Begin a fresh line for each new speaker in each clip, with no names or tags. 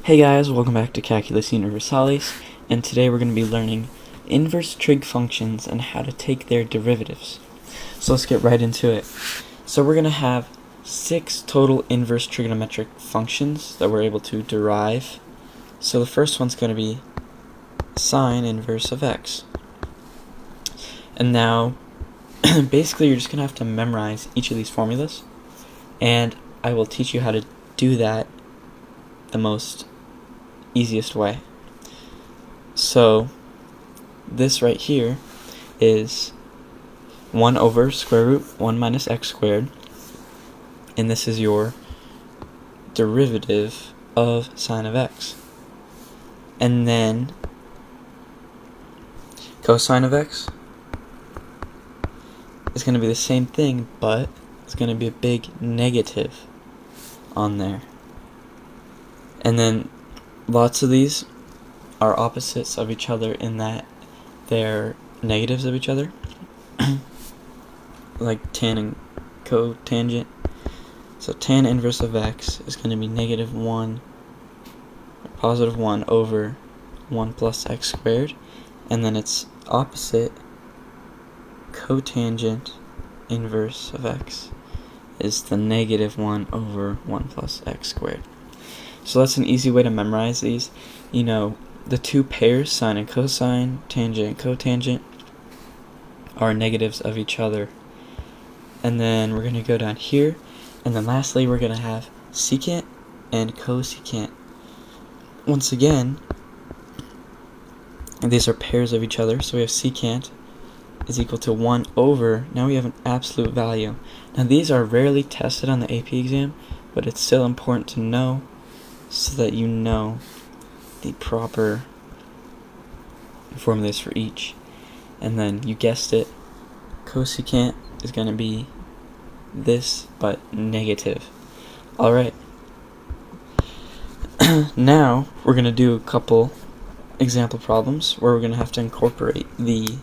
Hey guys, welcome back to Calculus Universalis, and today we're going to be learning inverse trig functions and how to take their derivatives. So let's get right into it. So we're going to have 6 total inverse trigonometric functions that we're able to derive. So the first one's going to be sine inverse of x. And now, basically you're just going to have to memorize each of these formulas, and I will teach you how to do that the most easiest way. So this right here is 1 over square root 1 minus x squared, and this is your derivative of sine of x. And then cosine of x is going to be the same thing, but it's going to be a big negative on there. And then lots of these are opposites of each other in that they're negatives of each other, like tan and cotangent. So tan inverse of x is going to be negative 1, or positive 1 over 1 plus x squared, and then its opposite, cotangent inverse of x, is the negative 1 over 1 plus x squared. So that's an easy way to memorize these. You know, the two pairs, sine and cosine, tangent and cotangent, are negatives of each other. And then we're going to go down here, and then lastly we're going to have secant and cosecant. Once again, these are pairs of each other, so we have secant is equal to 1 over, now we have an absolute value. Now these are rarely tested on the AP exam, but it's still important to know so that you know the proper formulas for each. And then you guessed it, cosecant is going to be this, but negative. Alright, now we're going to do a couple example problems where we're going to have to incorporate the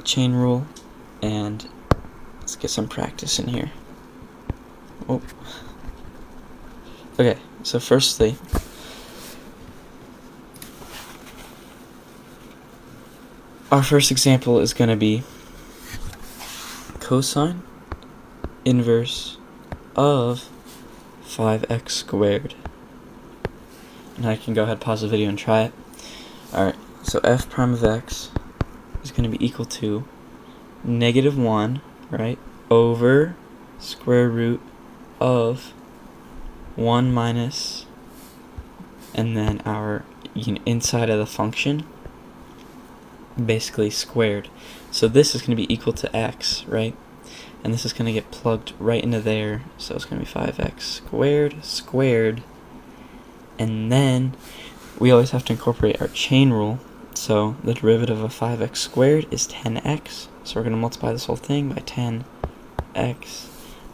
chain rule, and let's get some practice in here. Oh. Okay, so firstly, our first example is going to be cosine inverse of 5x squared. And I can go ahead, pause the video, and try it. Alright, so f prime of x is going to be equal to negative 1, right, over square root of 1 minus, and then our inside of the function, basically squared. So this is going to be equal to x, right? And this is going to get plugged right into there, so it's going to be 5x squared squared. And then we always have to incorporate our chain rule, so the derivative of 5x squared is 10x, so we're going to multiply this whole thing by 10x,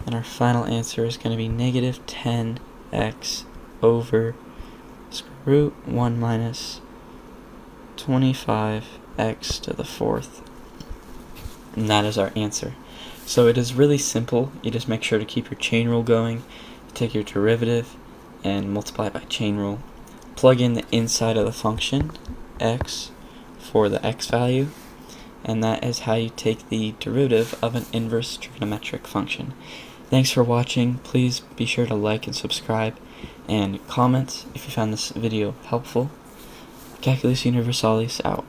and our final answer is going to be negative 10x over square root 1 minus 25x to the 4th. And that is our answer. So it is really simple. You just make sure to keep your chain rule going. You take your derivative and multiply by chain rule. Plug in the inside of the function, x, for the x value, and that is how you take the derivative of an inverse trigonometric function. Thanks for watching. Please be sure to like and subscribe, and comment if you found this video helpful. Calculus Universalis out.